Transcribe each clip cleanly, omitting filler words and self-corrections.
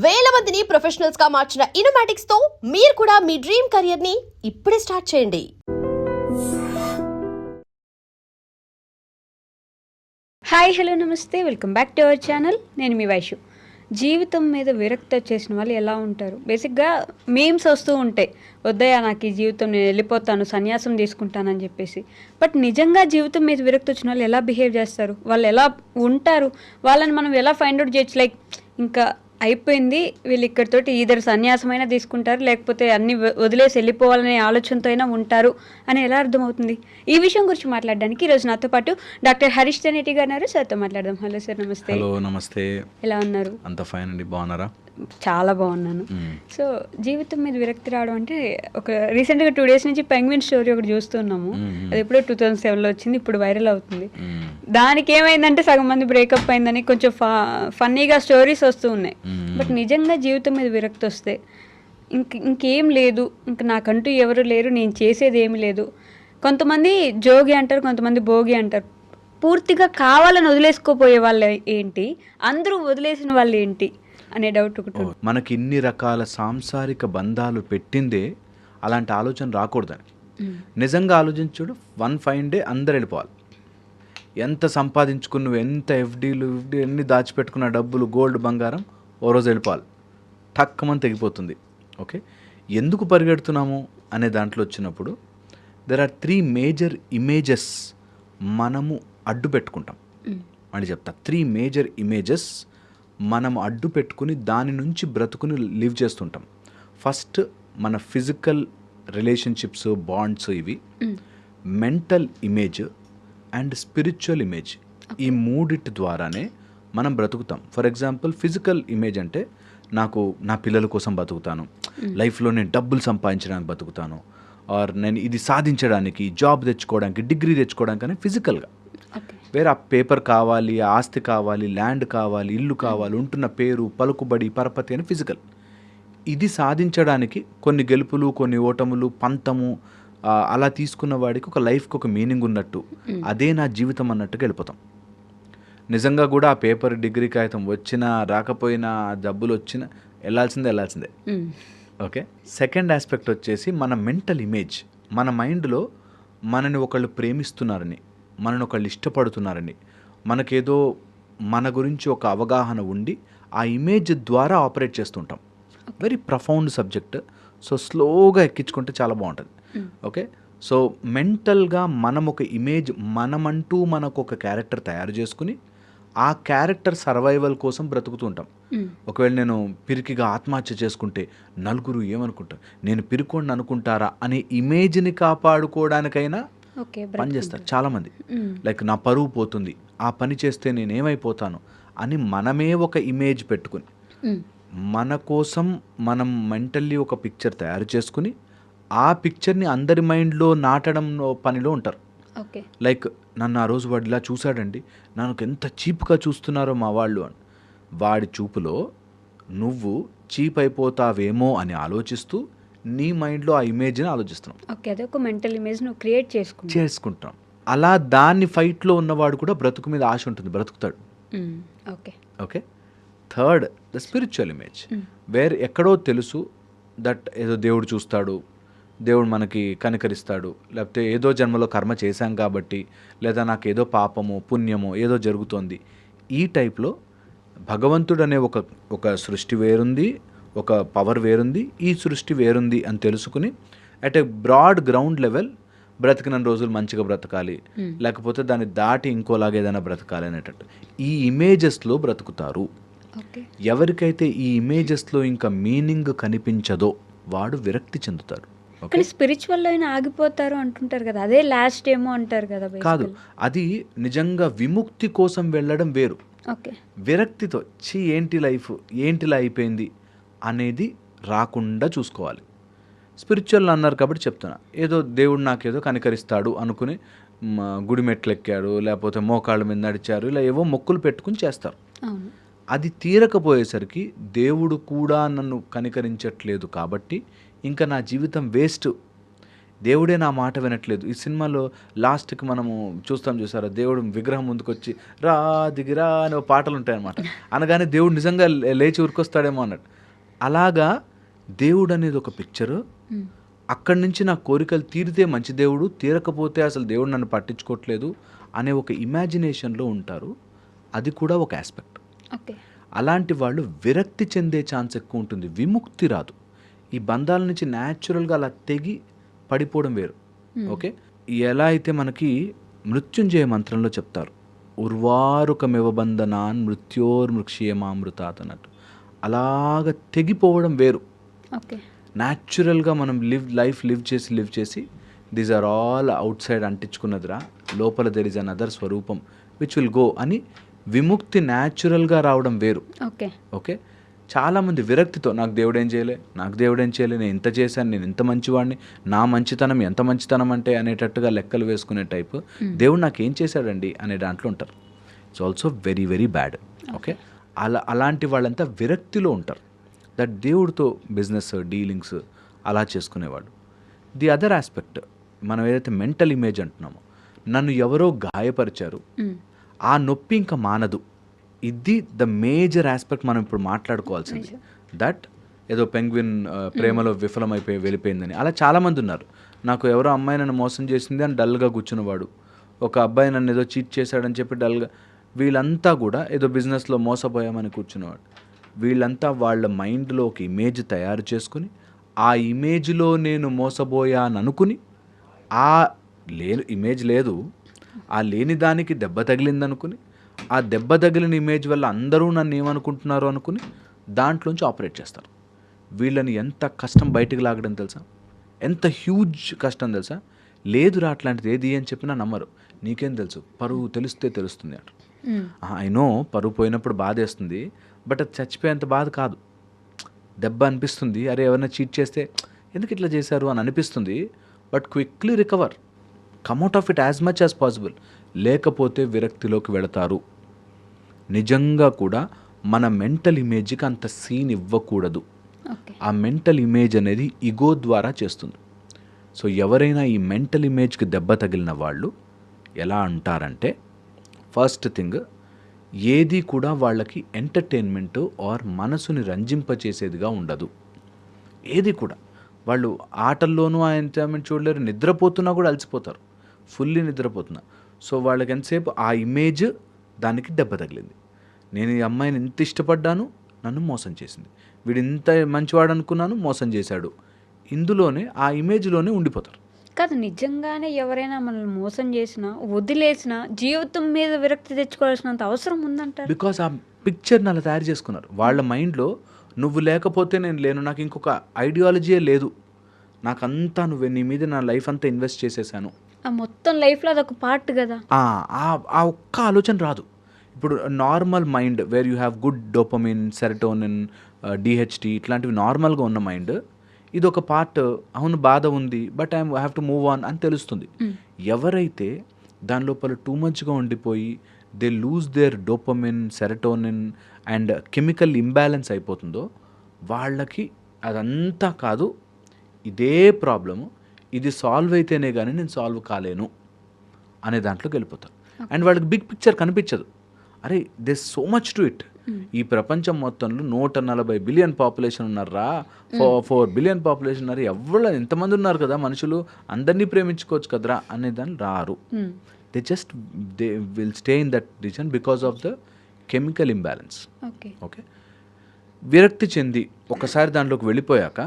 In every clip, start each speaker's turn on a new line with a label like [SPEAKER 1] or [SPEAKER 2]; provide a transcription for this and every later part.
[SPEAKER 1] వేల మందిని ప్రొఫెషనల్స్ గా మార్చిన ఇనోమాటిక్స్ తో మీరు కూడా మీ డ్రీమ్ కెరియర్ ని ఇప్పుడే స్టార్ట్ చేయండి.
[SPEAKER 2] హాయ్ హలో నమస్తే, welcome back to our channel. నేను మీ వైషు. జీవితం మీద విరక్తి వచ్చేసిన వాళ్ళు ఎలా ఉంటారు? బేసిక్గా మీమ్స్ వస్తూ ఉంటాయి, వద్దయా నాకు ఈ జీవితం, నేను వెళ్ళిపోతాను, సన్యాసం తీసుకుంటానని చెప్పేసి. బట్ నిజంగా జీవితం మీద విరక్తి వచ్చిన వాళ్ళు ఎలా బిహేవ్ చేస్తారు, వాళ్ళు ఎలా ఉంటారు, వాళ్ళని మనం ఎలా ఫైండ్ అవుట్ చేయొచ్చు? లైక్ ఇంకా అయిపోయింది, వీళ్ళు ఇక్కడితోటి ఈధర్ సన్యాసమైనా తీసుకుంటారు, లేకపోతే అన్ని వదిలేసి వెళ్ళిపోవాలనే ఆలోచనతో అయినా ఉంటారు అని ఎలా అర్థమవుతుంది? ఈ విషయం గురించి మాట్లాడడానికి ఈరోజు నాతో పాటు డాక్టర్ హరీష్ తెనేటి గారు ఉన్నారు. సార్తో మాట్లాడదాం. హలో సార్, నమస్తే.
[SPEAKER 3] హలో నమస్తే.
[SPEAKER 2] ఎలా ఉన్నారు?
[SPEAKER 3] అంత ఫైన్ అండి, బాగున్నారా?
[SPEAKER 2] చాలా బాగున్నాను. సో జీవితం మీద విరక్తి రావడం అంటే, ఒక రీసెంట్గా 2 days నుంచి పెంగ్విన్ స్టోరీ ఒకటి చూస్తున్నాము. అది ఎప్పుడో 2007లో వచ్చింది, ఇప్పుడు వైరల్ అవుతుంది. దానికి ఏమైందంటే సగం మంది బ్రేకప్ అయిందని కొంచెం ఫన్నీగా స్టోరీస్ వస్తూ ఉన్నాయి. బట్ నిజంగా జీవితం మీద విరక్తి వస్తే ఇంకేం లేదు, ఇంక నాకంటూ ఎవరు లేరు, నేను చేసేది ఏమి లేదు. కొంతమంది జోగి అంటారు, కొంతమంది భోగి అంటారు. పూర్తిగా కావాలని వదిలేసుకోపోయే వాళ్ళు ఏంటి, అందరూ వదిలేసిన వాళ్ళు ఏంటి అనే డౌట్ ఒకటి.
[SPEAKER 3] మనకి ఇన్ని రకాల సాంసారిక బంధాలు పెట్టిందే అలాంటి ఆలోచన రాకూడదని. నిజంగా ఆలోచించుడు, 1 fine day అందరు వెళ్ళిపోవాలి. ఎంత సంపాదించుకున్నావు, ఎంత ఎఫ్డీలు ఎన్ని దాచిపెట్టుకున్న డబ్బులు, గోల్డ్, బంగారం ఓ రోజు వెళ్ళిపోవాలి, టక్కమని తెగిపోతుంది. ఓకే, ఎందుకు పరిగెడుతున్నాము అనే దాంట్లో వచ్చినప్పుడు దెర్ ఆర్ 3 major images మనము అడ్డు పెట్టుకుంటాం. అని చెప్తా, 3 major images మనం అడ్డు పెట్టుకుని దాని నుంచి బ్రతుకుని లివ్ చేస్తుంటాం. ఫస్ట్ మన ఫిజికల్ రిలేషన్షిప్స్, బాండ్స్, ఇవి mental image and spiritual image. ఈ మూడిటి ద్వారానే మనం బ్రతుకుతాం. ఫర్ ఎగ్జాంపుల్, ఫిజికల్ ఇమేజ్ అంటే నాకు నా పిల్లల కోసం బతుకుతాను, లైఫ్లో నేను డబ్బులు సంపాదించడానికి బతుకుతాను, ఆర్ నేను ఇది సాధించడానికి, జాబ్ తెచ్చుకోవడానికి, డిగ్రీ తెచ్చుకోవడానికి అని ఫిజికల్గా. వేరే ఆ పేపర్ కావాలి, ఆస్తి కావాలి, ల్యాండ్ కావాలి, ఇల్లు కావాలి, ఉంటున్న పేరు, పలుకుబడి, పరపతి అని ఫిజికల్. ఇది సాధించడానికి కొన్ని గెలుపులు, కొన్ని ఓటములు, పంతము అలా తీసుకున్న వాడికి ఒక లైఫ్కి ఒక మీనింగ్ ఉన్నట్టు, అదే నా జీవితం అన్నట్టుగా వెళ్ళిపోతాం. నిజంగా కూడా ఆ పేపర్, డిగ్రీ కాగితం వచ్చినా రాకపోయినా, డబ్బులు వచ్చినా వెళ్ళాల్సిందే. ఓకే, సెకండ్ ఆస్పెక్ట్ వచ్చేసి మన మెంటల్ ఇమేజ్. మన మైండ్లో మనని ఒకళ్ళు ప్రేమిస్తున్నారని, మనని ఒకళ్ళు ఇష్టపడుతున్నారని, మనకేదో మన గురించి ఒక అవగాహన ఉండి ఆ ఇమేజ్ ద్వారా ఆపరేట్ చేస్తుంటాం. Very profound subject. సో స్లోగా ఎక్కించుకుంటే చాలా బాగుంటుంది. ఓకే, సో మెంటల్గా మనం ఒక ఇమేజ్, మనమంటూ మనకు ఒక క్యారెక్టర్ తయారు చేసుకుని ఆ క్యారెక్టర్ సర్వైవల్ కోసం బ్రతుకుతూ ఉంటాం. ఒకవేళ నేను పిరికిగా ఆత్మహత్య చేసుకుంటే నలుగురు ఏమనుకుంటారు, నేను పిరికోండి అనుకుంటారా అనే ఇమేజ్ని కాపాడుకోవడానికైనా పనిచేస్తారు చాలామంది. లైక్ నా పరువు పోతుంది, ఆ పని చేస్తే నేను ఏమైపోతాను అని మనమే ఒక ఇమేజ్ పెట్టుకుని, మన కోసం మనం మెంటల్లీ ఒక పిక్చర్ తయారు చేసుకుని ఆ పిక్చర్ని అందరి మైండ్లో నాటడం పనిలో ఉంటారు. లైక్ నన్ను ఆ రోజు వాడు ఇలా చూశాడండి, నాకు ఎంత చీప్గా చూస్తున్నారో మా వాళ్ళు అని. వాడి చూపులో నువ్వు చీప్ అయిపోతావేమో అని ఆలోచిస్తూ నీ మైండ్లో ఆ ఇమేజ్ని ఆలోచిస్తున్నాం.
[SPEAKER 2] ఓకే, అదే ఒక మెంటల్ ఇమేజ్ నువ్వు క్రియేట్ చేసుకుంటాం.
[SPEAKER 3] అలా దాన్ని ఫైట్లో ఉన్నవాడు కూడా బ్రతుకు మీద ఆశ ఉంటుంది, బ్రతుకుతాడు. Okay, third the spiritual image, where ఎక్కడో తెలుసు దట్ ఏదో దేవుడు చూస్తాడు, దేవుడు మనకి కనికరిస్తాడు, లేకపోతే ఏదో జన్మలో కర్మ చేశాం కాబట్టి, లేదా నాకు ఏదో పాపమో పుణ్యమో ఏదో జరుగుతోంది. ఈ టైప్లో భగవంతుడు అనే ఒక సృష్టి వేరుంది, ఒక పవర్ వేరుంది, ఈ సృష్టి వేరుంది అని తెలుసుకుని at a broad ground level బ్రతికిన రోజులు మంచిగా బ్రతకాలి, లేకపోతే దాన్ని దాటి ఇంకోలాగా ఏదైనా బ్రతకాలి అనేటట్టు ఈ ఇమేజెస్లో బ్రతుకుతారు. ఎవరికైతే ఈ ఇమేజెస్లో ఇంకా మీనింగ్ కనిపించదో వాడు విరక్తి చెందుతాడు.
[SPEAKER 2] స్పిరిచువల్ అయినా ఆగిపోతారు అంటుంటారు కదా, అదే లాస్ట్ ఏమో అంటారు కదా.
[SPEAKER 3] కాదు, అది నిజంగా విముక్తి కోసం వెళ్ళడం వేరు. విరక్తితో ఏంటి లైఫ్, ఏంటిలా అయిపోయింది అనేది రాకుండా చూసుకోవాలి. స్పిరిచువల్ అన్నారు కాబట్టి చెప్తున్నా, ఏదో దేవుడు నాకేదో కనికరిస్తాడు అనుకుని గుడి మెట్లు ఎక్కాడు, లేకపోతే మోకాళ్ళ మీద నడిచారు, ఇలా ఏవో మొక్కులు పెట్టుకుని చేస్తారు. అది తీరకపోయేసరికి దేవుడు కూడా నన్ను కనికరించట్లేదు కాబట్టి ఇంకా నా జీవితం వేస్ట్, దేవుడే నా మాట వినట్లేదు. ఈ సినిమాలో లాస్ట్కి మనము చూసారా, దేవుడు విగ్రహం ముందుకొచ్చి రా దిగిరా అనే పాటలు ఉంటాయన్నమాట. అనగానే దేవుడు నిజంగా లేచి ఉరికొస్తాడేమో అన్నట్టు. అలాగా దేవుడు అనేది ఒక పిక్చరు. అక్కడి నుంచి నా కోరికలు తీరితే మంచి దేవుడు, తీరకపోతే అసలు దేవుడు నన్ను పట్టించుకోవట్లేదు అనే ఒక ఇమాజినేషన్లో ఉంటారు. అది కూడా ఒక ఆస్పెక్ట్.
[SPEAKER 2] ఓకే.
[SPEAKER 3] అలాంటి వాళ్ళు విరక్తి చెందే ఛాన్స్ ఎక్కువ ఉంటుంది, విముక్తి రాదు. ఈ బంధాల నుంచి న్యాచురల్గా అలా తెగి పడిపోవడం వేరు. ఓకే. ఎలా అయితే మనకి మృత్యుంజయ మంత్రంలో చెప్తారు, ఉర్వారుకమివ బంధనాన్ మృత్యోర్మృక్షేమామృతాత్ అన్నట్టు. అలాగ తెగిపోవడం వేరు.
[SPEAKER 2] ఓకే.
[SPEAKER 3] న్యాచురల్గా మనం లైఫ్ లివ్ చేసి these are all outside అంటించుకున్నదిరా, లోపల దెర్ ఇస్ అనదర్ స్వరూపం విచ్ విల్ గో అని విముక్తి న్యాచురల్గా రావడం వేరు.
[SPEAKER 2] ఓకే.
[SPEAKER 3] ఓకే. చాలామంది విరక్తితో నాకు దేవుడు ఏం చేయలే, నేను ఇంత చేశాను, నేను ఇంత మంచివాడిని, నా మంచితనం ఎంత మంచితనం అంటే అనేటట్టుగా లెక్కలు వేసుకునే టైపు, దేవుడు నాకు ఏం చేశాడండి అనే దాంట్లో ఉంటారు. It's also very very bad. Okay. అలాంటి వాళ్ళంతా విరక్తిలో ఉంటారు. దట్ దేవుడితో బిజినెస్ డీలింగ్స్ అలా చేసుకునేవాళ్ళు. ది అదర్ ఆస్పెక్ట్, మనం ఏదైతే మెంటల్ ఇమేజ్ అంటున్నామో, నన్ను ఎవరో గాయపరిచారు, ఆ నొప్పి ఇంకా మానదు. ఇది ద మేజర్ ఆస్పెక్ట్ మనం ఇప్పుడు మాట్లాడుకోవాల్సింది. దట్ ఏదో పెంగ్విన్ ప్రేమలో విఫలమైపోయి వెళ్ళిపోయిందని. అలా చాలామంది ఉన్నారు. నాకు ఎవరో అమ్మాయి నన్ను మోసం చేసింది అని డల్గా కూర్చున్నవాడు, ఒక అబ్బాయి నన్ను ఏదో చీట్ చేశాడని చెప్పి డల్గా, వీళ్ళంతా కూడా ఏదో బిజినెస్లో మోసపోయామని కూర్చున్నవాడు. వీళ్ళంతా వాళ్ళ మైండ్లో ఒక ఇమేజ్ తయారు చేసుకుని, ఆ ఇమేజ్లో నేను మోసపోయాను అనుకుని, ఆ ఇమేజ్ లేదు, ఆ లేని దానికి దెబ్బ తగిలిందనుకుని, ఆ దెబ్బ తగిలిన ఇమేజ్ వల్ల అందరూ నన్ను ఏమనుకుంటున్నారు అనుకుని దాంట్లోంచి ఆపరేట్ చేస్తారు. వీళ్ళని ఎంత కష్టం బయటికి లాగడం తెలుసా, ఎంత హ్యూజ్ కష్టం తెలుసా. లేదురా అట్లాంటిది ఏది అని చెప్పినా నమ్మరు. నీకేం తెలుసు, పరువు తెలిస్తే తెలుస్తుంది అంట. ఐ నో పరువు పోయినప్పుడు బాధ వేస్తుంది, బట్ అది చచ్చిపోయేంత బాధ కాదు. దెబ్బ అనిపిస్తుంది, అరే ఎవరైనా చీట్ చేస్తే ఎందుకు ఇట్లా చేశారు అని అనిపిస్తుంది, but quickly recover, come out of it as much as possible. లేకపోతే విరక్తిలోకి వెళతారు. నిజంగా కూడా మన మెంటల్ ఇమేజ్కి అంత సీన్ ఇవ్వకూడదు. ఆ మెంటల్ ఇమేజ్ అనేది ఇగో ద్వారా చేస్తుంది. సో ఎవరైనా ఈ మెంటల్ ఇమేజ్కి దెబ్బ తగిలిన వాళ్ళు ఎలా అంటారంటే, ఫస్ట్ థింగ్, ఏది కూడా వాళ్ళకి ఎంటర్టైన్మెంట్ ఆర్ మనసుని రంజింపచేసేదిగా ఉండదు. ఏది కూడా వాళ్ళు ఆటల్లోనూ ఆ ఎంటర్టైన్మెంట్ చూడలేరు, నిద్రపోతున్నా కూడా అలసిపోతారు, ఫుల్లీ నిద్రపోతున్నా. సో వాళ్ళకి ఎంతసేపు ఆ ఇమేజ్ దానికి దెబ్బ తగిలింది. నేను ఈ అమ్మాయిని ఇంత ఇష్టపడ్డాను, నన్ను మోసం చేసింది, వీడు ఇంత మంచివాడు అనుకున్నాను, మోసం చేశాడు, ఇందులోనే ఆ ఇమేజ్లోనే ఉండిపోతారు.
[SPEAKER 2] కాదు, నిజంగానే ఎవరైనా మనల్ని మోసం చేసినా వదిలేసినా జీవితం మీద విరక్తి తెచ్చుకోవాల్సినంత అవసరం ఉందంటారు.
[SPEAKER 3] బికాస్ ఆ పిక్చర్ని అలా తయారు చేసుకున్నారు వాళ్ళ మైండ్లో. నువ్వు లేకపోతే నేను లేను, నాకు ఇంకొక ఐడియాలజీయే లేదు, నాకంతా నువ్వే, నీ మీద నా లైఫ్ అంతా ఇన్వెస్ట్ చేసేసాను.
[SPEAKER 2] ఆ మొత్తం లైఫ్లో అదొక పార్ట్ కదా.
[SPEAKER 3] ఆ ఒక్క ఆలోచన రాదు. ఇప్పుడు normal mind where you have good dopamine, serotonin, DHT ఇట్లాంటివి నార్మల్గా ఉన్న మైండ్, ఇది ఒక పార్ట్, అవును బాధ ఉంది but I have to move on అని తెలుస్తుంది. ఎవరైతే దాని లోపల టూ మచ్గా ఉండిపోయి they lose their dopamine, serotonin and chemical imbalance అయిపోతుందో, వాళ్ళకి అదంతా కాదు, ఇదే ప్రాబ్లము, ఇది సాల్వ్ అయితేనే కానీ నేను సాల్వ్ కాలేను అనే దాంట్లోకి వెళ్ళిపోతారు. అండ్ వాళ్ళకి బిగ్ పిక్చర్ కనిపించదు. అరే this so much to it. ఈ ప్రపంచం మొత్తంలో 140 బిలియన్ పాపులేషన్ ఉన్నారా, 4 బిలియన్ పాపులేషన్ ఉన్నారు, ఎవరు ఎంతమంది ఉన్నారు కదా మనుషులు, అందరినీ ప్రేమించుకోవచ్చు కదరా అనే దాన్ని రారు. They will stay in that decision because of the chemical imbalance. Okay. విరక్తి చెంది ఒకసారి దాంట్లోకి వెళ్ళిపోయాక,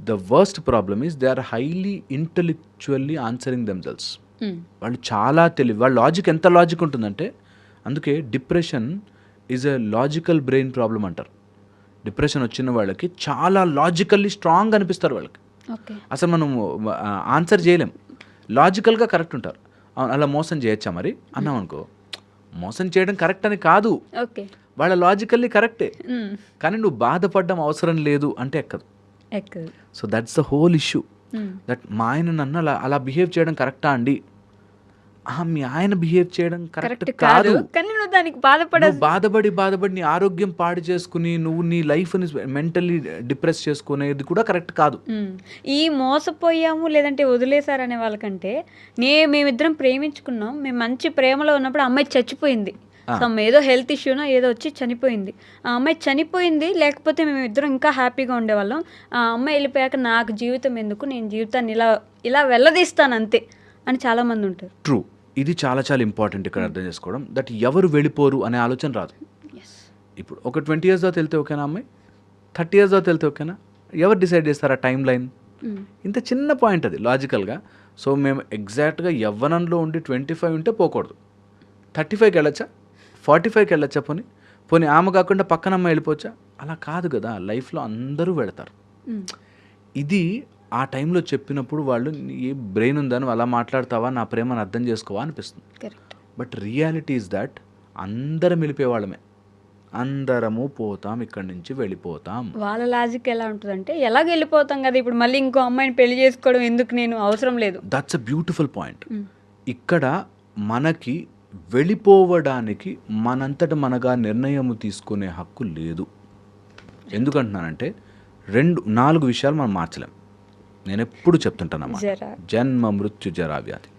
[SPEAKER 3] the worst problem is they are highly intellectually answering themselves. వాళ్ళు చాలా తెలివి, వాళ్ళ లాజిక్ ఎంత లాజిక్ ఉంటుందంటే, అందుకే depression is a logical brain problem అంటారు. డిప్రెషన్ వచ్చిన వాళ్ళకి చాలా లాజికల్లీ స్ట్రాంగ్ అనిపిస్తారు వాళ్ళకి. అసలు మనం ఆన్సర్ చేయలేం, లాజికల్గా కరెక్ట్ ఉంటారు. అలా మోసం చేయొచ్చా మరి అన్నాం అనుకో, మోసం చేయడం కరెక్ట్ అని కాదు, వాళ్ళ లాజికల్లీ కరెక్టే, కానీ నువ్వు బాధపడడం అవసరం లేదు అంటే ఎక్కదు. So that's the whole issue. That మా ఆయన నన్ను అలా బిహేవ్ చేయడం కరెక్టా అండి, మీ ఆయన బిహేవ్ చేయడం కరెక్ట్
[SPEAKER 2] కరెక్ట్ కాదు,
[SPEAKER 3] కాదు.
[SPEAKER 2] కానీ నువ్వు దానికి బాధపడదు.
[SPEAKER 3] నువ్వు బాధపడి నీ ఆరోగ్యం పాడు చేసుకుని నువ్వు నీ లైఫ్ని మెంటల్లీ డిప్రెస్ చేసుకునేది కూడా కరెక్ట్ కాదు.
[SPEAKER 2] ఈ మోసపోయాము లేదంటే వదిలేశారనే వాళ్ళకంటే మేమిద్దరం ప్రేమించుకున్నాం, మేము మంచి ప్రేమలో ఉన్నప్పుడు ఆ అమ్మాయి చచ్చిపోయింది, సమ్ ఏదో హెల్త్ ఇష్యూనో ఏదో వచ్చి చనిపోయింది. ఆ అమ్మాయి చనిపోయింది, లేకపోతే మేము ఇద్దరం ఇంకా హ్యాపీగా ఉండేవాళ్ళం. ఆ అమ్మాయి వెళ్ళిపోయాక నాకు జీవితం ఎందుకు, నేను జీవితాన్ని ఇలా వెళ్ళదీస్తాను అంతే అని చాలామంది ఉంటారు.
[SPEAKER 3] ట్రూ, ఇది చాలా చాలా ఇంపార్టెంట్ ఇక్కడ అర్థం చేసుకోవడం. దట్ ఎవరు వెళ్ళిపోరు అనే ఆలోచన రాదు. ఇప్పుడు ఒక 20 years తర్వాత వెళ్తే ఓకేనా అమ్మాయి, 30 years తర్వాత వెళ్తే ఓకేనా, ఎవరు డిసైడ్ చేస్తారు ఆ టైం లైన్? ఇంత చిన్న పాయింట్ అది లాజికల్గా. సో మేము ఎగ్జాక్ట్గా యవ్వనంలో ఉండి 25 ఉంటే పోకూడదు, 35కి వెళ్ళొచ్చా, 45కి వెళ్ళొచ్చా, పోనీ ఆమె కాకుండా పక్కన అమ్మాయి వెళ్ళిపోవచ్చా? అలా కాదు కదా, లైఫ్లో అందరూ వెళతారు. ఇది ఆ టైంలో చెప్పినప్పుడు వాళ్ళు ఏ బ్రెయిన్ ఉందని అలా మాట్లాడతావా, నా ప్రేమను అర్థం చేసుకోవా అనిపిస్తుంది. బట్ రియాలిటీ ఈజ్ దట్ అందరం వెళ్ళిపోయేవాళ్ళమే, అందరము పోతాం, ఇక్కడి నుంచి వెళ్ళిపోతాం.
[SPEAKER 2] వాళ్ళ లాజిక్ ఎలా ఉంటుందంటే ఎలాగ వెళ్ళిపోతాం కదా, ఇప్పుడు మళ్ళీ ఇంకో అమ్మాయిని పెళ్లి చేసుకోవడం ఎందుకు, నేను అవసరం లేదు.
[SPEAKER 3] That's a beautiful point. ఇక్కడ మనకి వెళ్ళిపోవడానికి మనంతట మనగా నిర్ణయము తీసుకునే హక్కు లేదు. ఎందుకంటున్నానంటే 4 విషయాలు మనం మార్చలేం. నేను ఎప్పుడు చెప్తుంటానన్నమాట, జన్మ మృత్యు జరా వ్యాధి.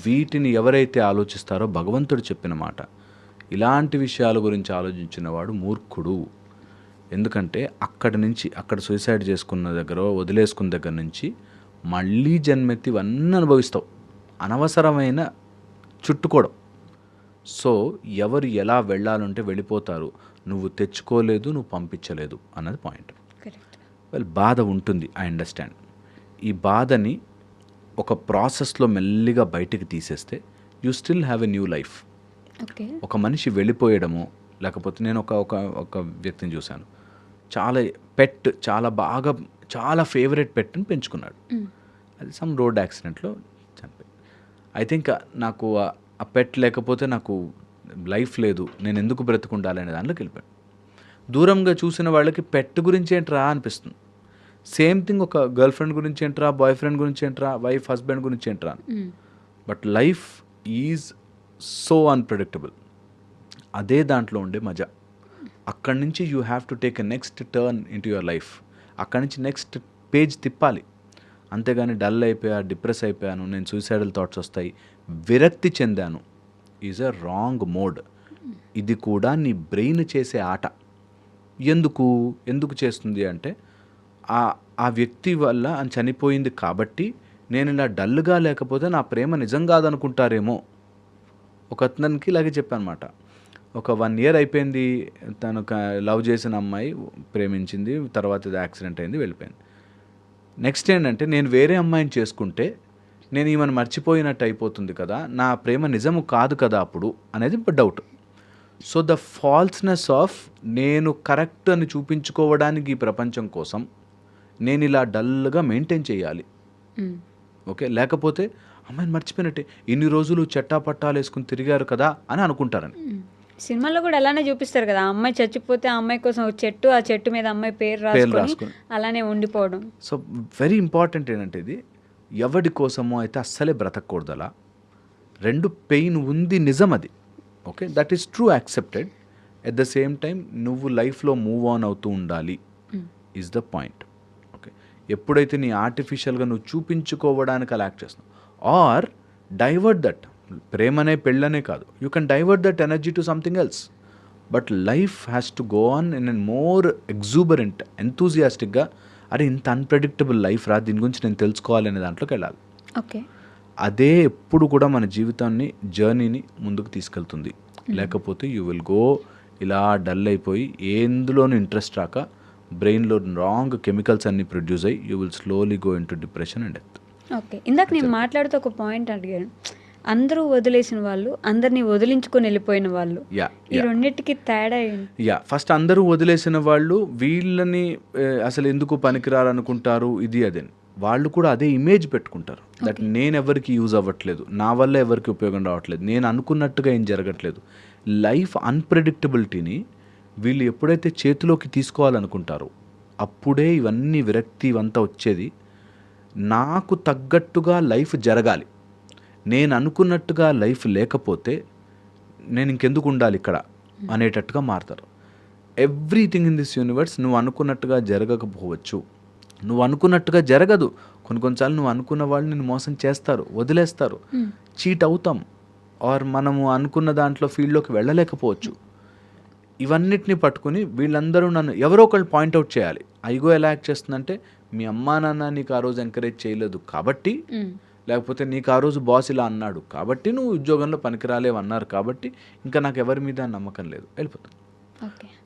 [SPEAKER 3] వీటిని ఎవరైతే ఆలోచిస్తారో భగవంతుడు చెప్పిన మాట, ఇలాంటి విషయాల గురించి ఆలోచించిన వాడు మూర్ఖుడు. ఎందుకంటే అక్కడ సూసైడ్ చేసుకున్న దగ్గర, వదిలేసుకున్న దగ్గర నుంచి మళ్ళీ జన్మెత్తి ఇవన్నీ అనుభవిస్తావు, అనవసరమైన చుట్టుకోవడం. సో ఎవరు ఎలా వెళ్ళాలంటే వెళ్ళిపోతారు, నువ్వు తెచ్చుకోలేదు, నువ్వు పంపించలేదు అన్నది పాయింట్. బాధ ఉంటుంది, ఐ అండర్స్టాండ్. ఈ బాధని ఒక ప్రాసెస్లో మెల్లిగా బయటికి తీసేస్తే you still have a new life. ఒక మనిషి వెళ్ళిపోయడము, లేకపోతే నేను ఒక వ్యక్తిని చూశాను, చాలా ఫేవరెట్ పెట్ని పెంచుకున్నాడు. అది సమ్ రోడ్ యాక్సిడెంట్లో చనిపోయింది. ఐ థింక్ నాకు ఆ పెట్ లేకపోతే నాకు లైఫ్ లేదు, నేను ఎందుకు బ్రతుకుండాలి అనే దాంట్లోకి వెళ్ళిపోయాను. దూరంగా చూసిన వాళ్ళకి పెట్ గురించి ఏంట్రా అనిపిస్తుంది. సేమ్ థింగ్ ఒక గర్ల్ ఫ్రెండ్ గురించి ఏంట్రా, బాయ్ ఫ్రెండ్ గురించి ఏంట్రా, వైఫ్ హస్బెండ్ గురించి ఏంట్రా. But life is so unpredictable. అదే దాంట్లో ఉండే మజా. అక్కడి నుంచి you have to take a next turn in to your life. అక్కడి నుంచి నెక్స్ట్ పేజ్ తిప్పాలి. అంతేగాని డల్ అయిపోయా, డిప్రెస్ అయిపోయాను, నేను సూసైడల్ థాట్స్ వస్తాయి, విరక్తి చెందాను, ఈజ్ అ రాంగ్ మోడ్. ఇది కూడా నీ బ్రెయిన్ చేసే ఆట. ఎందుకు చేస్తుంది అంటే ఆ వ్యక్తి వల్ల చనిపోయింది కాబట్టి నేను ఇలా డల్గా లేకపోతే నా ప్రేమ నిజం కాదనుకుంటారేమో. ఒక అతనికి ఇలాగే చెప్పానమాట. ఒక 1 year అయిపోయింది, తను లవ్ చేసిన అమ్మాయి ప్రేమించింది, తర్వాత ఇది యాక్సిడెంట్ అయింది, వెళ్ళిపోయింది. నెక్స్ట్ ఏంటంటే నేను వేరే అమ్మాయిని చేసుకుంటే నేను ఈమెను మర్చిపోయినట్టు అయిపోతుంది కదా, నా ప్రేమ నిజము కాదు కదా అప్పుడు అనేది డౌట్. సో ద ఫాల్స్నెస్ ఆఫ్ నేను కరెక్ట్ అని చూపించుకోవడానికి ఈ ప్రపంచం కోసం నేను ఇలా డల్గా మెయింటైన్ చేయాలి. ఓకే, లేకపోతే అమ్మాయిని మర్చిపోయినట్టే, ఇన్ని రోజులు చట్టాపట్టాలు వేసుకుని తిరిగారు కదా అని అనుకుంటారని.
[SPEAKER 2] సినిమాలో కూడా అలానే చూపిస్తారు కదా, అమ్మాయి చచ్చిపోతే ఆ అమ్మాయి కోసం ఒక చెట్టు, ఆ చెట్టు మీద అమ్మాయి పేరు రాసుకొని అలానే ఉండిపోవడం. సో
[SPEAKER 3] వెరీ ఇంపార్టెంట్ ఏంటంటే ఇది ఎవడి కోసమో అయితే అస్సలే బ్రతకూడదు. అలా 2 పెయిన్ ఉంది, నిజం అది. Okay, that is true, accepted. At the same time నువ్వు లైఫ్లో మూవ్ ఆన్ అవుతూ ఉండాలి ఈజ్ ద పాయింట్. ఓకే, ఎప్పుడైతే నీ ఆర్టిఫిషియల్గా నువ్వు చూపించుకోవడానికి అలా యాక్ట్ చేస్తున్నావు, ఆర్ డైవర్ట్ దట్, ప్రేమనే పెళ్ళనే కాదు, you can divert that energy to something else. But life has to go on in an more exuberant, ఎంతూజియాస్టిక్గా, అరే ఇంత అన్ప్రెడిక్టబుల్ లైఫ్ రా, దీని గురించి నేను తెలుసుకోవాలనే దాంట్లోకి వెళ్ళాలి.
[SPEAKER 2] ఓకే,
[SPEAKER 3] అదే ఎప్పుడు కూడా మన జీవితాన్ని, జర్నీని ముందుకు తీసుకెళ్తుంది. లేకపోతే యూ విల్ గో ఇలా డల్ అయిపోయి ఎందులోనూ ఇంట్రెస్ట్ రాక బ్రెయిన్లో రాంగ్ కెమికల్స్ అన్ని ప్రొడ్యూస్ అయ్యి you will slowly go in to depression and death.
[SPEAKER 2] Okay, ఇందాక నేను మాట్లాడుతూ ఒక పాయింట్ అడిగాను, అందరూ వదిలేసిన వాళ్ళు, అందరినీ వదిలించుకొని వెళ్ళిపోయిన వాళ్ళు, ఈ రెండింటికి తేడా ఏంటి?
[SPEAKER 3] ఫస్ట్ అందరూ వదిలేసిన వాళ్ళు వీళ్ళని అసలు ఎందుకు పనికిరారనుకుంటారు, ఇది అదే, వాళ్ళు కూడా అదే ఇమేజ్ పెట్టుకుంటారు. దట్ నేను ఎవరికి యూజ్ అవ్వట్లేదు, నా వల్ల ఎవరికి ఉపయోగం రావట్లేదు, నేను అనుకున్నట్టుగా ఏం జరగట్లేదు. లైఫ్ అన్ప్రెడిక్టబిలిటీని వీళ్ళు ఎప్పుడైతే చేతిలోకి తీసుకోవాలనుకుంటారో అప్పుడే ఇవన్నీ విరక్తి ఇవంతా వచ్చేది. నాకు తగ్గట్టుగా లైఫ్ జరగాలి, నేను అనుకున్నట్టుగా లైఫ్ లేకపోతే నేను ఇంకెందుకు ఉండాలి ఇక్కడ అనేటట్టుగా మారుతారు. ఎవ్రీథింగ్ ఇన్ దిస్ యూనివర్స్ నువ్వు అనుకున్నట్టుగా జరగకపోవచ్చు, నువ్వు అనుకున్నట్టుగా జరగదు. కొన్నిసార్లు నువ్వు అనుకున్న వాళ్ళు నిన్ను మోసం చేస్తారు, వదిలేస్తారు, చీట్ అవుతాం, ఆర్ మనము అనుకున్న దాంట్లో ఫీల్డ్లోకి వెళ్ళలేకపోవచ్చు. ఇవన్నిటిని పట్టుకుని వీళ్ళందరూ నన్ను ఎవరో ఒకళ్ళు పాయింట్అవుట్ చేయాలి. ఐగో ఎలా యాక్ట్ చేస్తుందంటే, మీ అమ్మా నాన్న నీకు ఆ రోజు ఎంకరేజ్ చేయలేదు కాబట్టి, లేకపోతే నీకు ఆ రోజు బాస్ ఇలా అన్నాడు కాబట్టి, నువ్వు ఉద్యోగంలో పనికిరాలేవు అన్నారు కాబట్టి, ఇంకా నాకు ఎవరి మీద నమ్మకం లేదు, వెళ్ళిపోతాను.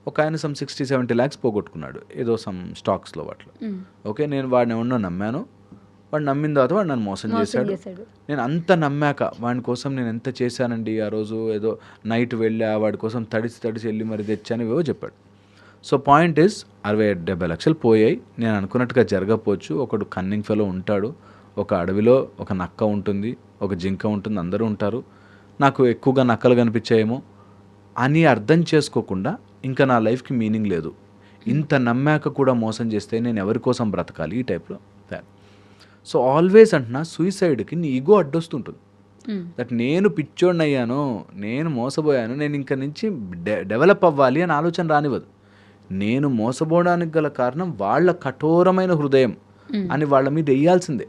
[SPEAKER 3] ఒక ఆయన 60-70 lakhs పోగొట్టుకున్నాడు ఏదో సమ్ స్టాక్స్లో వాటిలో. ఓకే, నేను వాడిని ఎవరినో నమ్మాను, వాడు నమ్మిన తర్వాత వాడు నన్ను మోసం చేశాడు. నేను అంత నమ్మాక వాడి కోసం నేను ఎంత చేశానండి ఆ రోజు, ఏదో నైట్ వెళ్ళా వాడి కోసం తడిసి వెళ్ళి మరి తెచ్చాను ఏవో చెప్పాడు. సో పాయింట్ ఈస్ 60-70 లక్షలు పోయాయి. నేను అనుకున్నట్టుగా జరగకపోవచ్చు. ఒకడు కన్నింగ్ ఫెలో ఉంటాడు, ఒక అడవిలో ఒక నక్క ఉంటుంది, ఒక జింక ఉంటుంది, అందరూ ఉంటారు, నాకు ఎక్కువగా నక్కలు కనిపించాయేమో అని అర్థం చేసుకోకుండా ఇంకా నా లైఫ్కి మీనింగ్ లేదు, ఇంత నమ్మాక కూడా మోసం చేస్తే నేను ఎవరి కోసం బ్రతకాలి, ఈ టైప్లో. సో ఆల్వేస్ అంటున్నా, సూసైడ్కి నీ ఈగో అడ్డొస్తుంటుంది. దట్ నేను పిచ్చోడిని అయ్యాను, నేను మోసపోయాను, నేను ఇంక నుంచి డెవలప్ అవ్వాలి అని ఆలోచన రానివ్వదు. నేను మోసపోవడానికి గల కారణం వాళ్ళ కఠోరమైన హృదయం అని వాళ్ళ మీద వేయాల్సిందే.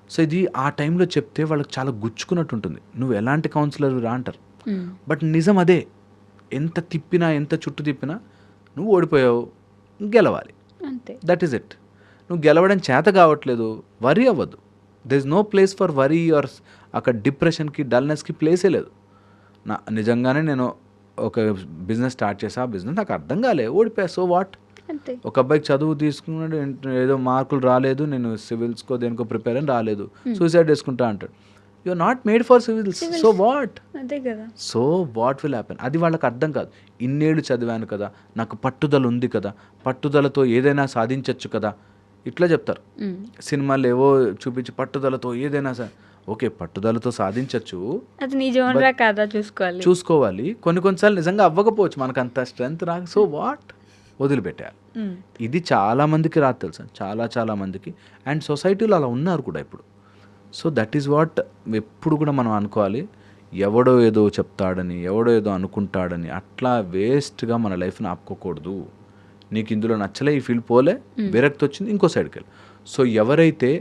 [SPEAKER 3] సో ఇది ఆ టైంలో చెప్తే వాళ్ళకి చాలా గుచ్చుకున్నట్టు ఉంటుంది. నువ్వు ఎలాంటి కౌన్సిలర్ రా అంటారు, బట్ నిజం అదే. ఎంత తిప్పినా ఎంత చుట్టూ తిప్పినా నువ్వు ఓడిపోయావు, గెలవాలి, దట్ ఈస్ ఇట్. నువ్వు గెలవడం చేత కావట్లేదు, వరీ అవ్వద్దు. There is no place for worry or అక్కడ డిప్రెషన్కి డల్నెస్కి ప్లేసే లేదు. నిజంగానే నేను ఒక బిజినెస్ స్టార్ట్ చేసా, ఆ బిజినెస్ నాకు అర్థం కాలే, ఓడిపోయా, సో వాట్. ఒక అబ్బాయికి చదువు తీసుకున్నాడు, ఏదో మార్కులు రాలేదు, నేను సివిల్స్కో దేనికో ప్రిపేర్ అని రాలేదు, సూసైడ్ చేసుకుంటా అంటాడు. You are not made for civils, so what, so what will happen. అది వాళ్ళకి అర్థం కాదు. ఇన్నేళ్ళు చదివాను కదా, నాకు పట్టుదల ఉంది కదా, పట్టుదలతో ఏదైనా సాధించవచ్చు కదా, ఇట్లా చెప్తారు. సినిమాలు ఏవో చూపించి పట్టుదలతో ఏదైనా ఓకే, పట్టుదలతో సాధించవచ్చు,
[SPEAKER 2] అది నిజంగా కాదా
[SPEAKER 3] చూసుకోవాలి. కొన్నిసార్లు నిజంగా అవ్వకపోవచ్చు, మనకు అంత స్ట్రెంత్ రాక, సో వాట్, వదిలిపెట్టాలి. ఇది చాలా మందికి రాదు తెలుసా, చాలా మందికి. అండ్ సొసైటీలో అలా ఉన్నారు కూడా ఇప్పుడు. సో దట్ ఈస్ వాట్ ఎప్పుడు కూడా మనం అనుకోవాలి. ఎవడో ఏదో చెప్తాడని, ఎవడో ఏదో అనుకుంటాడని అట్లా వేస్ట్గా మన లైఫ్ని ఆపుకోకూడదు. నీకు ఇందులో నచ్చలే, ఈ ఫీల్డ్ పోలే, విరక్తి వచ్చింది, ఇంకో సైడ్కి వెళ్ళి. సో ఎవరైతే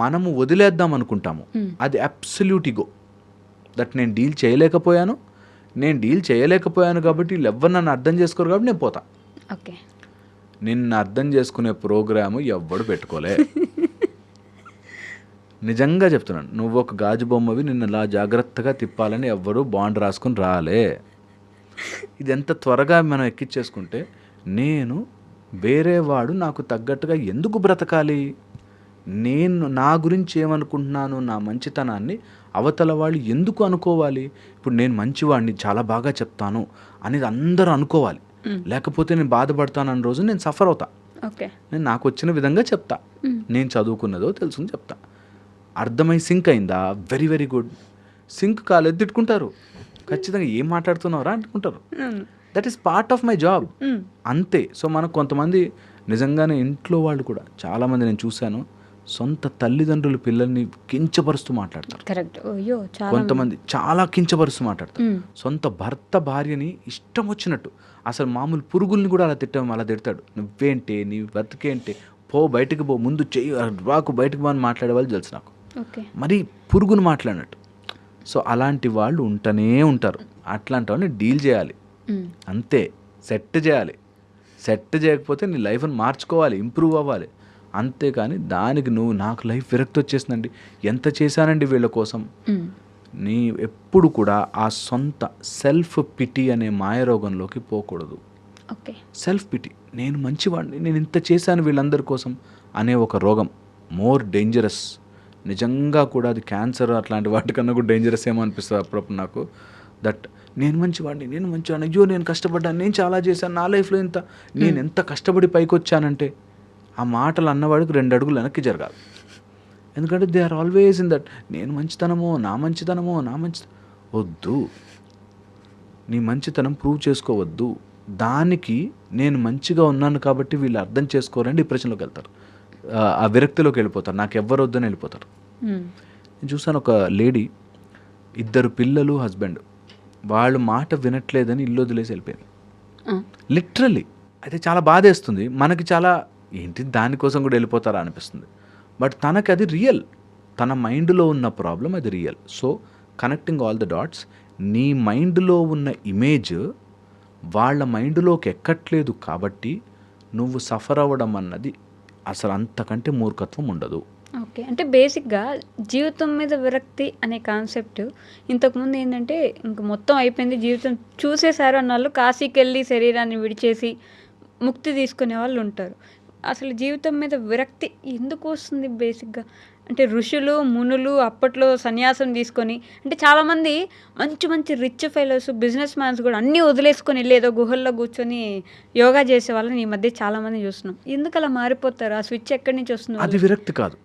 [SPEAKER 3] మనము వదిలేద్దాం అనుకుంటామో అది అబ్సల్యూట్ ఈగో. దట్ నేను డీల్ చేయలేకపోయాను కాబట్టి వీళ్ళు ఎవరు నన్ను అర్థం చేసుకోరు కాబట్టి నేను పోతా.
[SPEAKER 2] ఓకే,
[SPEAKER 3] నిన్ను అర్థం చేసుకునే ప్రోగ్రాము ఎవ్వడు పెట్టుకోలే. నిజంగా చెప్తున్నాను, నువ్వు ఒక గాజు బొమ్మవి, నిన్ను అలా జాగ్రత్తగా తిప్పాలని ఎవ్వరు బాండ్ రాసుకుని రాలే. ఇది ఎంత త్వరగా మనం ఎక్కించేసుకుంటే, నేను వేరేవాడు నాకు తగ్గట్టుగా ఎందుకు బ్రతకాలి, నేను నా గురించి ఏమనుకుంటున్నాను, నా మంచితనాన్ని అవతల వాళ్ళు ఎందుకు అనుకోవాలి. ఇప్పుడు నేను మంచివాడిని, చాలా బాగా చెప్తాను అనేది అందరూ అనుకోవాలి, లేకపోతే నేను బాధపడతాను అన్న రోజు నేను సఫర్ అవుతా. నేను నాకు వచ్చిన విధంగా చెప్తా, నేను చదువుకున్నదో తెలుసుకుని చెప్తా. అర్థమై సింక్ అయిందా, వెరీ వెరీ గుడ్. సింక్ కాలేదు, తిట్టుకుంటారు, ఖచ్చితంగా ఏం మాట్లాడుతున్నారా అనుకుంటారు. That is part of my job, అంతే. సో మనకు కొంతమంది నిజంగానే ఇంట్లో వాళ్ళు కూడా చాలామంది నేను చూశాను, సొంత తల్లిదండ్రులు పిల్లల్ని కించపరుస్తూ మాట్లాడతారు. కొంతమంది చాలా కించపరుస్తూ మాట్లాడతారు. సొంత భర్త భార్యని ఇష్టం వచ్చినట్టు, అసలు మామూలు పురుగుల్ని కూడా అలా తిడతాడు. నువ్వేంటే, నీ బతికేంటే, పో బయటకు పో, ముందు చెయ్యి రాకు, బయటకు పో అని మాట్లాడే వాళ్ళు తెలుసు నాకు, మరి పురుగును మాట్లాడినట్టు. సో అలాంటి వాళ్ళు ఉంటూనే ఉంటారు. అట్లాంటి వాళ్ళని డీల్ చేయాలి, అంతే. సెట్ చేయాలి. సెట్ చేయకపోతే నీ లైఫ్ని మార్చుకోవాలి, ఇంప్రూవ్ అవ్వాలి, అంతేకాని దానికి నువ్వు నాకు లైఫ్ విరక్తి వచ్చేసిందండి, ఎంత చేశానండి వీళ్ళ కోసం, నీ ఎప్పుడు కూడా ఆ సొంత సెల్ఫ్ పిటి అనే మాయరోగంలోకి పోకూడదు. సెల్ఫ్ పిటి, నేను మంచివాడిని, నేను ఇంత చేశాను వీళ్ళందరి కోసం అనే ఒక రోగం మోర్ డేంజరస్. నిజంగా కూడా అది క్యాన్సర్ అట్లాంటి వాటికన్నా కూడా డేంజరస్ ఏమో అనిపిస్తుంది అప్పుడప్పుడు నాకు. దట్ నేను మంచివాడిని, అయ్యో నేను కష్టపడ్డాను, నేను చాలా చేశాను, నా లైఫ్లో నేను ఎంత కష్టపడి పైకి వచ్చానంటే, ఆ మాటలు అన్నవాడికి 2 అడుగులు వెనక్కి జరగాలి. ఎందుకంటే they are always in that, నేను మంచితనమో నా మంచితనమో వద్దు. నీ మంచితనం ప్రూవ్ చేసుకోవద్దు. దానికి నేను మంచిగా ఉన్నాను కాబట్టి వీళ్ళు అర్థం చేసుకోరని డిప్రెషన్లోకి వెళ్తారు, ఆ విరక్తిలోకి వెళ్ళిపోతారు, నాకు ఎవ్వరు వద్దని వెళ్ళిపోతారు. నేను చూసాను ఒక లేడీ, 2 పిల్లలు, హస్బెండ్, వాళ్ళు మాట వినట్లేదని ఇల్లు వదిలేసి వెళ్ళిపోయింది. లిటరల్లీ. అయితే చాలా బాధేస్తుంది మనకి, చాలా ఏంటి దానికోసం కూడా వెళ్ళిపోతారా అనిపిస్తుంది. బట్ తనకి అది రియల్, తన మైండ్లో ఉన్న ప్రాబ్లం అది real. So connecting all the dots, నీ మైండ్లో ఉన్న ఇమేజ్ వాళ్ళ మైండ్లోకి ఎక్కట్లేదు కాబట్టి నువ్వు సఫర్ అవ్వడం అన్నది అసలు అంతకంటే మూర్ఖత్వం ఉండదు.
[SPEAKER 2] ఓకే, అంటే బేసిక్గా జీవితం మీద విరక్తి అనే కాన్సెప్ట్ ఇంతకుముందు ఏంటంటే ఇంక మొత్తం అయిపోయింది, జీవితం చూసేశారు అన్న వాళ్ళు కాశీకి వెళ్ళి శరీరాన్ని విడిచేసి ముక్తి తీసుకునే వాళ్ళు ఉంటారు. అసలు జీవితం మీద విరక్తి ఎందుకు వస్తుంది బేసిక్గా? అంటే ఋషులు మునులు అప్పట్లో సన్యాసం తీసుకొని, అంటే చాలామంది మంచి మంచి రిచ్ ఫెలోస్, బిజినెస్ మ్యాన్స్ కూడా అన్నీ వదిలేసుకొని వెళ్ళి ఏదో గుహల్లో కూర్చొని యోగా చేసే వాళ్ళని ఈ మధ్య చాలామంది చూస్తున్నాం. ఎందుకు అలా మారిపోతారు? ఆ స్విచ్ ఎక్కడి నుంచి వస్తుంది?
[SPEAKER 3] అది విరక్తి కాదు,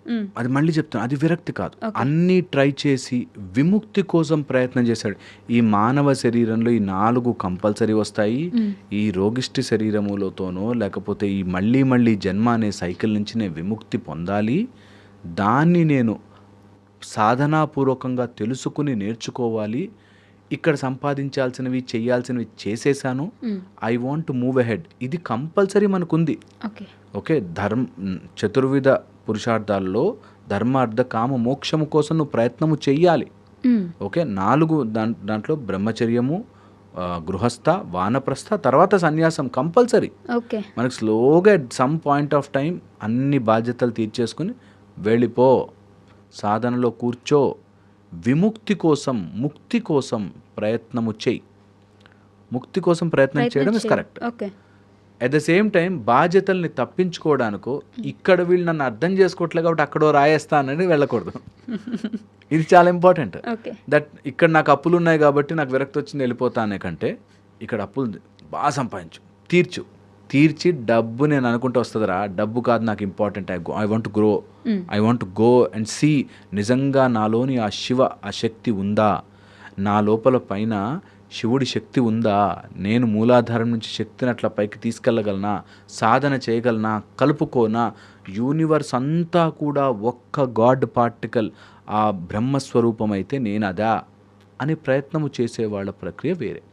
[SPEAKER 3] అది మళ్ళీ చెప్తాను, అది విరక్తి కాదు. అన్నీ ట్రై చేసి విముక్తి కోసం ప్రయత్నం చేశాడు. ఈ మానవ శరీరంలో ఈ 4 కంపల్సరీ వస్తాయి. ఈ రోగిష్టి శరీరములతోనో లేకపోతే ఈ మళ్ళీ మళ్ళీ జన్మ అనే సైకిల్ నుంచి నేను విముక్తి పొందాలి, దాన్ని నేను సాధనాపూర్వకంగా తెలుసుకుని నేర్చుకోవాలి, ఇక్కడ సంపాదించాల్సినవి చేయాల్సినవి చేసేసాను, I want to move ahead. ఇది కంపల్సరీ మనకుంది. ఓకే, చతుర్విధ పురుషార్థాల్లో ధర్మార్థ కామ మోక్షము కోసం నువ్వు ప్రయత్నము చెయ్యాలి. ఓకే, 4 దాంట్లో బ్రహ్మచర్యము, గృహస్థ, వానప్రస్థ, తర్వాత సన్యాసం కంపల్సరీ. మనకు స్లోగా at some point of time అన్ని బాధ్యతలు తీర్చేసుకుని వెళ్ళిపో, సాధనలో కూర్చో, విముక్తి కోసం ముక్తి కోసం ప్రయత్నము చెయ్యి. ముక్తి కోసం ప్రయత్నం చేయడం is correct. At the same time బాధ్యతల్ని తప్పించుకోవడానికో, ఇక్కడ వీళ్ళు నన్ను అర్థం చేసుకోవట్లేదు కాబట్టి అక్కడో రాయేస్తానని వెళ్ళకూడదు. ఇది చాలా ఇంపార్టెంట్. దట్ ఇక్కడ నాకు అప్పులు ఉన్నాయి కాబట్టి నాకు విరక్తి వచ్చింది వెళ్ళిపోతానే కంటే, ఇక్కడ అప్పులు బాగా సంపాదించు, తీర్చి డబ్బు నేను అనుకుంటూ వస్తుందిరా, డబ్బు కాదు నాకు important, I want to grow, I want to go and see నిజంగా నాలోని ఆ శివ ఆ శక్తి ఉందా, నా లోపల పైన శివుడి శక్తి ఉందా, నేను మూలాధారం నుంచి శక్తిని అట్లా పైకి తీసుకెళ్ళగలనా, సాధన చేయగలనా, కలుపుకోనా, యూనివర్స్ అంతా కూడా ఒక్క గాడ్ పార్టికల్, ఆ బ్రహ్మస్వరూపం అయితే నేను అదా అనే ప్రయత్నము చేసే వాళ్ళ ప్రక్రియ వేరే.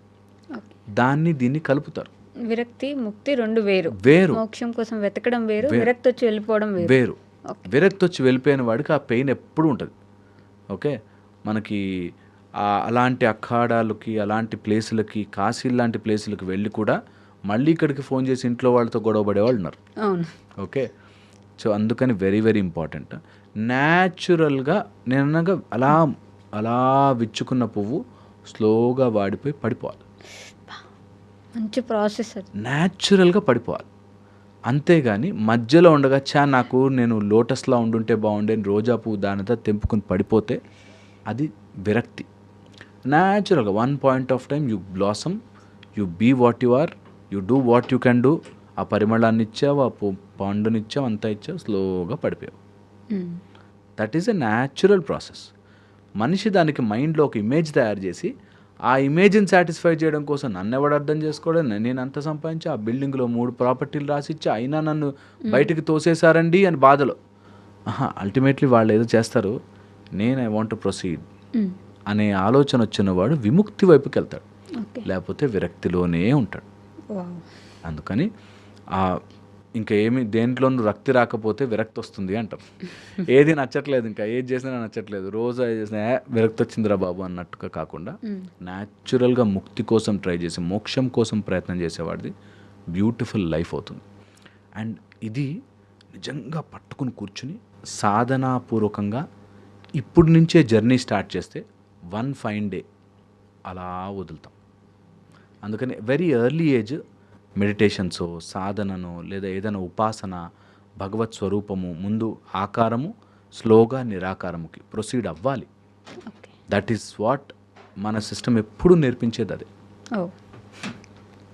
[SPEAKER 3] దీన్ని కలుపుతారు.
[SPEAKER 2] విరక్తి ముక్తి 2 వేరు. మోక్షం కోసం వెతకడం వేరు, విరక్తి వచ్చి వెళ్ళిపోవడం వేరు.
[SPEAKER 3] విరక్తి వచ్చి వెళ్ళిపోయిన వాడికి ఆ పెయిన్ ఎప్పుడు ఉంటుంది. ఓకే, మనకి అలాంటి అఖాడాలకి, అలాంటి ప్లేసులకి, కాశీ లాంటి ప్లేసులకి వెళ్ళి కూడా మళ్ళీ ఇక్కడికి ఫోన్ చేసి ఇంట్లో వాళ్ళతో గొడవ పడేవాళ్ళు ఉన్నారు. ఓకే, సో అందుకని వెరీ వెరీ ఇంపార్టెంట్. న్యాచురల్గా నేను అలా విచ్చుకున్న పువ్వు స్లోగా వాడిపోయి పడిపోవాలి.
[SPEAKER 2] మంచి ప్రాసెస్.
[SPEAKER 3] న్యాచురల్గా పడిపోవాలి, అంతేగాని మధ్యలో ఉండగా నేను లోటస్లా ఉండుంటే బాగుండే, రోజా పువ్వు దానితో తెంపుకుని పడిపోతే అది విరక్తి. న్యాచురల్గా 1 point of time you blossom, you be what you are, you do what you can do. ఆ పరిమళాన్ని ఇచ్చావు, ఆ పండునిచ్చావు, అంతా ఇచ్చావు, స్లోగా పడిపోయావు. That is a natural process. మనిషి దానికి మైండ్లో ఒక ఇమేజ్ తయారు చేసి ఆ ఇమేజ్ని సాటిస్ఫై చేయడం కోసం నన్ను ఎవడు అర్థం చేసుకోవడం, నేను అంత సంపాదించి ఆ బిల్డింగ్లో 3 ప్రాపర్టీలు రాసిచ్చి అయినా నన్ను బయటికి తోసేశారండి అని బాధలో. అల్టిమేట్లీ వాళ్ళు ఏదో చేస్తారు, ఐ వాంట్ టు ప్రొసీడ్ అనే ఆలోచన వచ్చిన వాడు విముక్తి వైపుకి వెళ్తాడు, లేకపోతే విరక్తిలోనే ఉంటాడు. అందుకని ఇంకా దేంట్లోనూ రక్తి రాకపోతే విరక్తి వస్తుంది అంటాం. ఏది నచ్చట్లేదు, ఇంకా ఏది చేసినా నచ్చట్లేదు, రోజు ఏది చేసినా విరక్తి వచ్చిందిరా బాబు అన్నట్టుగా కాకుండా న్యాచురల్గా ముక్తి కోసం ట్రై చేసి మోక్షం కోసం ప్రయత్నం చేసేవాడిది బ్యూటిఫుల్ లైఫ్ అవుతుంది. అండ్ ఇది నిజంగా పట్టుకుని కూర్చుని సాధనాపూర్వకంగా ఇప్పుడు నుంచే జర్నీ స్టార్ట్ చేస్తే 1 ఫైన్ డే అలా వదులుతాం. అందుకని వెరీ ఎర్లీ ఏజ్ మెడిటేషన్సో, సాధననో, లేదా ఏదైనా ఉపాసన, భగవత్ స్వరూపము ముందు ఆకారము, స్లోగా నిరాకారముకి ప్రొసీడ్ అవ్వాలి. దట్ ఈస్ వాట్ మన సిస్టమ్ ఎప్పుడు నేర్పించేది అదే.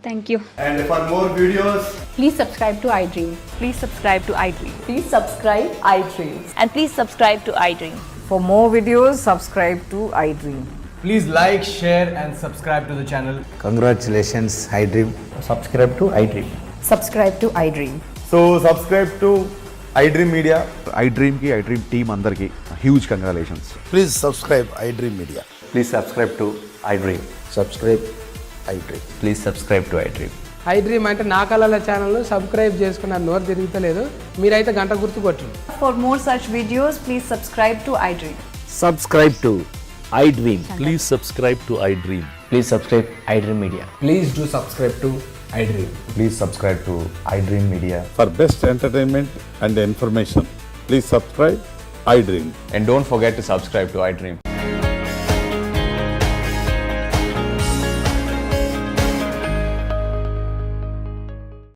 [SPEAKER 2] Thank you.
[SPEAKER 4] And for more videos,
[SPEAKER 5] please subscribe to iDream.
[SPEAKER 6] Please subscribe to iDream.
[SPEAKER 5] Please subscribe iDream.
[SPEAKER 6] And please subscribe to iDream.
[SPEAKER 5] For more videos, subscribe to iDream.
[SPEAKER 4] please like, share and subscribe to the channel.
[SPEAKER 7] Congratulations, iDream.
[SPEAKER 8] Subscribe to iDream.
[SPEAKER 5] Subscribe to iDream.
[SPEAKER 4] So subscribe to iDream Media.
[SPEAKER 7] IDream team అందరికీ huge congratulations.
[SPEAKER 8] Please subscribe iDream Media.
[SPEAKER 4] Please subscribe to iDream.
[SPEAKER 8] Subscribe iDream.
[SPEAKER 4] Please subscribe to iDream.
[SPEAKER 9] I dream అంటే నా కళల ఛానల్ను subscribe చేసుకున్న నోరు తిరుగుతలేదు, మీరైతే గంట గుర్తు కొట్టండి.
[SPEAKER 5] For more such videos, please subscribe to iDream.
[SPEAKER 10] Subscribe to iDream.
[SPEAKER 11] Please subscribe to iDream.
[SPEAKER 10] Please subscribe iDream Media.
[SPEAKER 4] Please do subscribe to iDream.
[SPEAKER 7] Please subscribe to I dream media.
[SPEAKER 11] For best entertainment and information, please subscribe iDream.
[SPEAKER 4] And don't forget to subscribe to iDream.